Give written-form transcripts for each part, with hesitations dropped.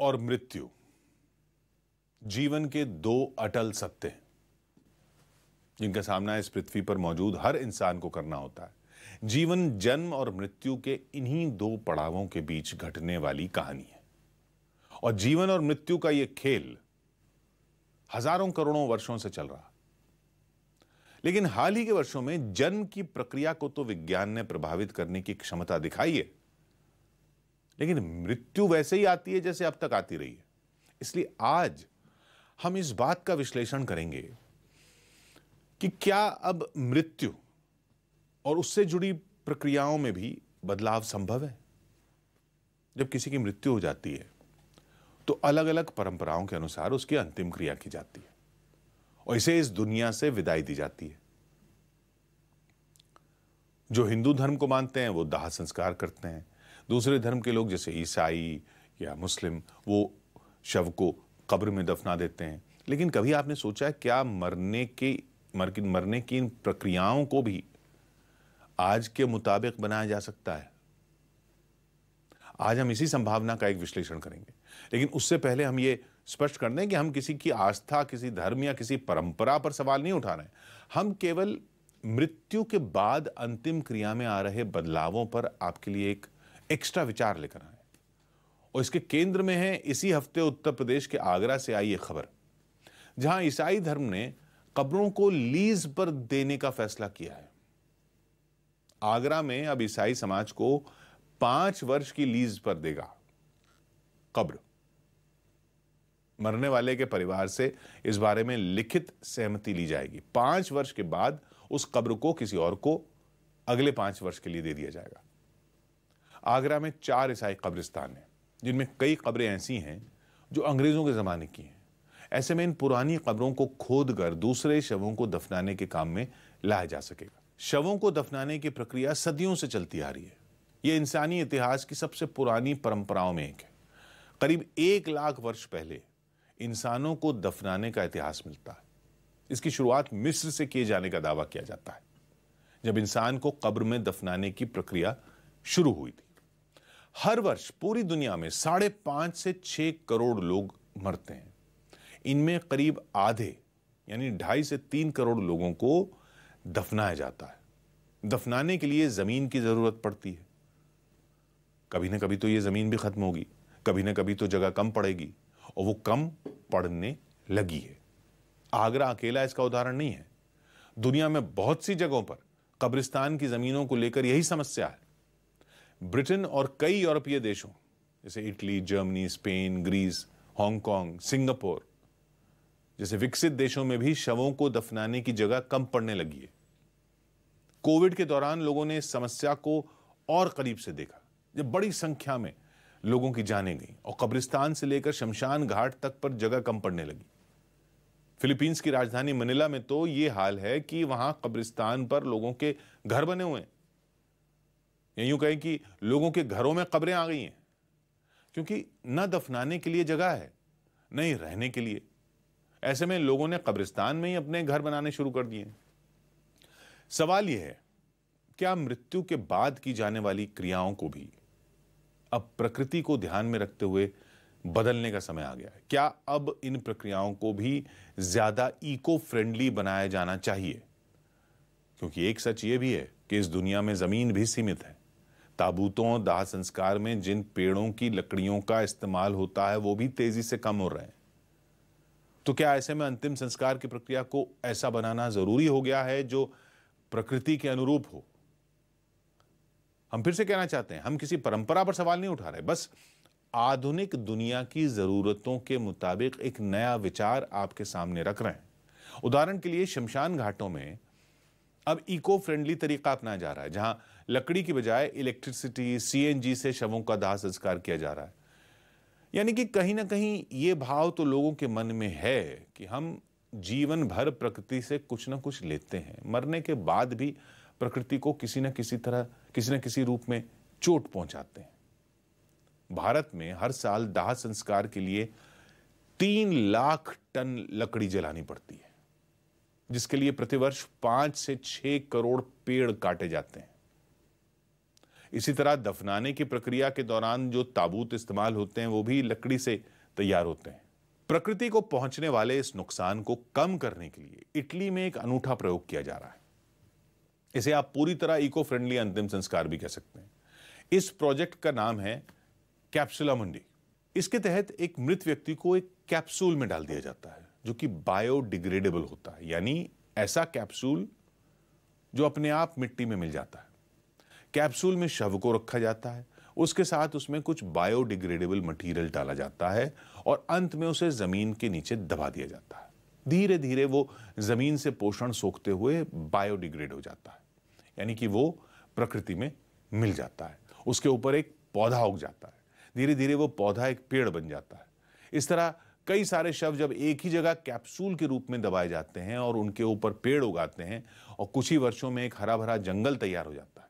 और मृत्यु जीवन के दो अटल सत्य हैं जिनका सामना इस पृथ्वी पर मौजूद हर इंसान को करना होता है। जीवन, जन्म और मृत्यु के इन्हीं दो पड़ावों के बीच घटने वाली कहानी है और जीवन और मृत्यु का यह खेल हजारों करोड़ों वर्षों से चल रहा। लेकिन हाल ही के वर्षों में जन्म की प्रक्रिया को तो विज्ञान ने प्रभावित करने की क्षमता दिखाई है, लेकिन मृत्यु वैसे ही आती है जैसे अब तक आती रही है। इसलिए आज हम इस बात का विश्लेषण करेंगे कि क्या अब मृत्यु और उससे जुड़ी प्रक्रियाओं में भी बदलाव संभव है। जब किसी की मृत्यु हो जाती है तो अलग अलग परंपराओं के अनुसार उसकी अंतिम क्रिया की जाती है और इसे इस दुनिया से विदाई दी जाती है। जो हिंदू धर्म को मानते हैं वो दाह संस्कार करते हैं। दूसरे धर्म के लोग जैसे ईसाई या मुस्लिम वो शव को कब्र में दफना देते हैं। लेकिन कभी आपने सोचा है क्या मरने की इन प्रक्रियाओं को भी आज के मुताबिक बनाया जा सकता है? आज हम इसी संभावना का एक विश्लेषण करेंगे, लेकिन उससे पहले हम ये स्पष्ट कर दें कि हम किसी की आस्था, किसी धर्म या किसी परंपरा पर सवाल नहीं उठा रहे हैं। हम केवल मृत्यु के बाद अंतिम क्रिया में आ रहे बदलावों पर आपके लिए एक एक्स्ट्रा विचार लेकर आए और इसके केंद्र में है इसी हफ्ते उत्तर प्रदेश के आगरा से आई एक खबर, जहां ईसाई धर्म ने कब्रों को लीज पर देने का फैसला किया है। आगरा में अब ईसाई समाज को 5 वर्ष की लीज पर देगा कब्र। मरने वाले के परिवार से इस बारे में लिखित सहमति ली जाएगी। 5 वर्ष के बाद उस कब्र को किसी और को अगले 5 वर्ष के लिए दे दिया जाएगा। आगरा में 4 ईसाई कब्रिस्तान हैं, जिनमें कई कब्रें ऐसी हैं जो अंग्रेजों के जमाने की हैं। ऐसे में इन पुरानी कब्रों को खोदकर दूसरे शवों को दफनाने के काम में लाया जा सकेगा। शवों को दफनाने की प्रक्रिया सदियों से चलती आ रही है। यह इंसानी इतिहास की सबसे पुरानी परंपराओं में एक है। करीब 1 लाख वर्ष पहले इंसानों को दफनाने का इतिहास मिलता है। इसकी शुरुआत मिस्र से किए जाने का दावा किया जाता है, जब इंसान को कब्र में दफनाने की प्रक्रिया शुरू हुई थी। हर वर्ष पूरी दुनिया में 5.5 से 6 करोड़ लोग मरते हैं। इनमें करीब आधे यानी 2.5 से 3 करोड़ लोगों को दफनाया जाता है। दफनाने के लिए जमीन की जरूरत पड़ती है। कभी ना कभी तो यह जमीन भी खत्म होगी, कभी ना कभी तो जगह कम पड़ेगी और वो कम पड़ने लगी है। आगरा अकेला इसका उदाहरण नहीं है। दुनिया में बहुत सी जगहों पर कब्रिस्तान की जमीनों को लेकर यही समस्या है। ब्रिटेन और कई यूरोपीय देशों जैसे Italy, Germany, Spain, Greece, Hong Kong, Singapore जैसे विकसित देशों में भी शवों को दफनाने की जगह कम पड़ने लगी है। कोविड के दौरान लोगों ने इस समस्या को और करीब से देखा, जब बड़ी संख्या में लोगों की जानें गई और कब्रिस्तान से लेकर शमशान घाट तक पर जगह कम पड़ने लगी। फिलीपींस की राजधानी मनीला में तो यह हाल है कि वहां कब्रिस्तान पर लोगों के घर बने हुए हैं, या यूं कहें कि लोगों के घरों में कब्रें आ गई हैं, क्योंकि न दफनाने के लिए जगह है, न ही रहने के लिए। ऐसे में लोगों ने कब्रिस्तान में ही अपने घर बनाने शुरू कर दिए। सवाल यह है, क्या मृत्यु के बाद की जाने वाली क्रियाओं को भी अब प्रकृति को ध्यान में रखते हुए बदलने का समय आ गया है? क्या अब इन प्रक्रियाओं को भी ज्यादा इको फ्रेंडली बनाया जाना चाहिए? क्योंकि एक सच यह भी है कि इस दुनिया में जमीन भी सीमित है। ताबूतों, दाह संस्कार में जिन पेड़ों की लकड़ियों का इस्तेमाल होता है वो भी तेजी से कम हो रहे हैं। तो क्या ऐसे में अंतिम संस्कार की प्रक्रिया को ऐसा बनाना जरूरी हो गया है जो प्रकृति के अनुरूप हो? हम फिर से कहना चाहते हैं, हम किसी परंपरा पर सवाल नहीं उठा रहे, बस आधुनिक दुनिया की जरूरतों के मुताबिक एक नया विचार आपके सामने रख रहे हैं। उदाहरण के लिए शमशान घाटों में अब इको फ्रेंडली तरीका अपनाया जा रहा है, जहां लकड़ी की बजाय इलेक्ट्रिसिटी, सीएनजी से शवों का दाह संस्कार किया जा रहा है। यानी कि कहीं ना कहीं ये भाव तो लोगों के मन में है कि हम जीवन भर प्रकृति से कुछ ना कुछ लेते हैं, मरने के बाद भी प्रकृति को किसी न किसी तरह, किसी न किसी रूप में चोट पहुंचाते हैं। भारत में हर साल दाह संस्कार के लिए 3 लाख टन लकड़ी जलानी पड़ती है, जिसके लिए प्रतिवर्ष 5 से 6 करोड़ पेड़ काटे जाते हैं। इसी तरह दफनाने की प्रक्रिया के दौरान जो ताबूत इस्तेमाल होते हैं वो भी लकड़ी से तैयार होते हैं। प्रकृति को पहुंचने वाले इस नुकसान को कम करने के लिए इटली में एक अनूठा प्रयोग किया जा रहा है। इसे आप पूरी तरह इको फ्रेंडली अंतिम संस्कार भी कह सकते हैं। इस प्रोजेक्ट का नाम है कैप्सुला मुंडी। इसके तहत एक मृत व्यक्ति को एक कैप्सूल में डाल दिया जाता है जो कि बायोडिग्रेडेबल होता है, यानी ऐसा कैप्सूल जो अपने आप मिट्टी में मिल जाता है। कैप्सूल में शव को रखा जाता है, उसके साथ उसमें कुछ बायोडिग्रेडेबल मटेरियल डाला जाता है और अंत में उसे जमीन के नीचे दबा दिया जाता है। धीरे धीरे वो जमीन से पोषण सोखते हुए बायोडिग्रेड हो जाता है, यानी कि वो प्रकृति में मिल जाता है। उसके ऊपर एक पौधा उग जाता है, धीरे धीरे वो पौधा एक पेड़ बन जाता है। इस तरह कई सारे शव जब एक ही जगह कैप्सूल के रूप में दबाए जाते हैं और उनके ऊपर पेड़ उगाते हैं और कुछ ही वर्षों में एक हरा भरा जंगल तैयार हो जाता है।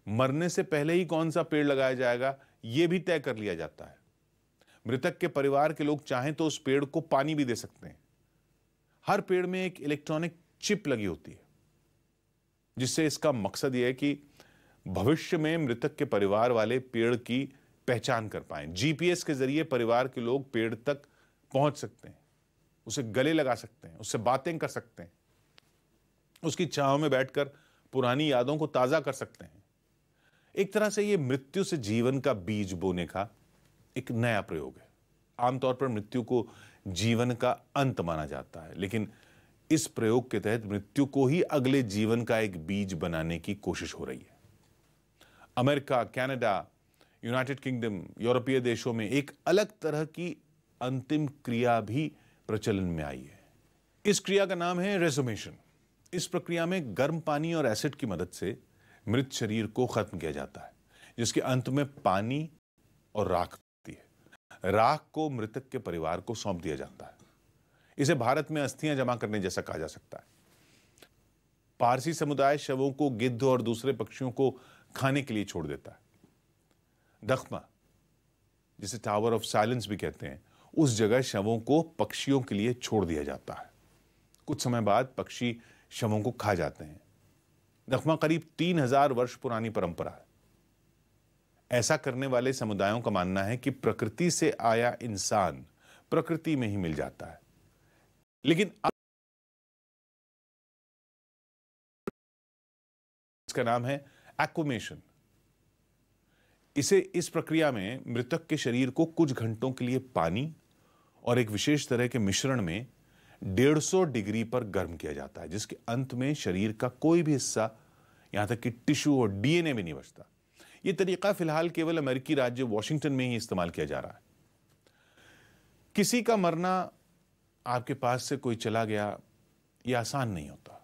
मरने से पहले ही कौन सा पेड़ लगाया जाएगा यह भी तय कर लिया जाता है। मृतक के परिवार के लोग चाहें तो उस पेड़ को पानी भी दे सकते हैं। हर पेड़ में एक इलेक्ट्रॉनिक चिप लगी होती है, जिससे इसका मकसद यह है कि भविष्य में मृतक के परिवार वाले पेड़ की पहचान कर पाएं। जीपीएस के जरिए परिवार के लोग पेड़ तक पहुंच सकते हैं, उसे गले लगा सकते हैं, उससे बातें कर सकते हैं, उसकी छांव में बैठकर पुरानी यादों को ताजा कर सकते हैं। एक तरह से यह मृत्यु से जीवन का बीज बोने का एक नया प्रयोग है। आमतौर पर मृत्यु को जीवन का अंत माना जाता है, लेकिन इस प्रयोग के तहत मृत्यु को ही अगले जीवन का एक बीज बनाने की कोशिश हो रही है। अमेरिका, कनाडा, यूनाइटेड किंगडम, यूरोपीय देशों में एक अलग तरह की अंतिम क्रिया भी प्रचलन में आई है। इस क्रिया का नाम है रेज़ुमेशन। इस प्रक्रिया में गर्म पानी और एसिड की मदद से मृत शरीर को खत्म किया जाता है, जिसके अंत में पानी और राख होती है। राख को मृतक के परिवार को सौंप दिया जाता है। इसे भारत में अस्थियां जमा करने जैसा कहा जा सकता है। पारसी समुदाय शवों को गिद्ध और दूसरे पक्षियों को खाने के लिए छोड़ देता है। दख्मा, जिसे टावर ऑफ साइलेंस भी कहते हैं, उस जगह शवों को पक्षियों के लिए छोड़ दिया जाता है। कुछ समय बाद पक्षी शवों को खा जाते हैं। दख्मा करीब 3000 वर्ष पुरानी परंपरा है। ऐसा करने वाले समुदायों का मानना है कि प्रकृति से आया इंसान प्रकृति में ही मिल जाता है। लेकिन इसका नाम है एक्वेमेशन। इस प्रक्रिया में मृतक के शरीर को कुछ घंटों के लिए पानी और एक विशेष तरह के मिश्रण में 150 डिग्री पर गर्म किया जाता है, जिसके अंत में शरीर का कोई भी हिस्सा, यहां तक कि टिश्यू और डीएनए भी नहीं बचता। यह तरीका फिलहाल केवल अमेरिकी राज्य वॉशिंगटन में ही इस्तेमाल किया जा रहा है। किसी का मरना, आपके पास से कोई चला गया, यह आसान नहीं होता।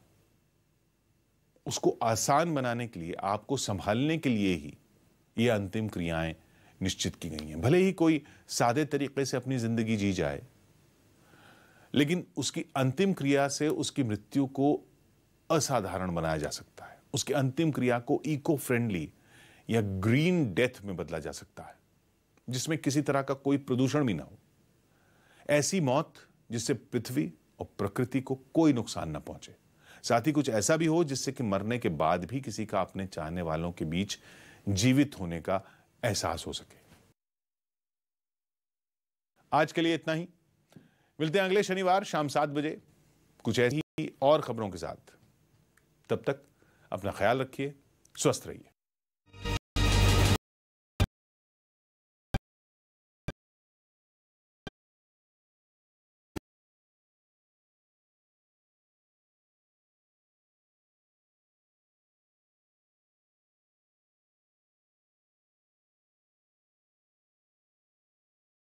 उसको आसान बनाने के लिए, आपको संभालने के लिए ही ये अंतिम क्रियाएं निश्चित की गई हैं। भले ही कोई सादे तरीके से अपनी जिंदगी जी जाए, लेकिन उसकी अंतिम क्रिया से उसकी मृत्यु को असाधारण बनाया जा सकता है। उसकी अंतिम क्रिया को इको फ्रेंडली या ग्रीन डेथ में बदला जा सकता है, जिसमें किसी तरह का कोई प्रदूषण भी ना हो। ऐसी मौत जिससे पृथ्वी और प्रकृति को कोई नुकसान ना पहुंचे। साथ ही कुछ ऐसा भी हो जिससे कि मरने के बाद भी किसी का अपने चाहने वालों के बीच जीवित होने का एहसास हो सके। आज के लिए इतना ही। मिलते हैं अगले शनिवार शाम 7 बजे कुछ ऐसी और खबरों के साथ। तब तक अपना ख्याल रखिए, स्वस्थ रहिए।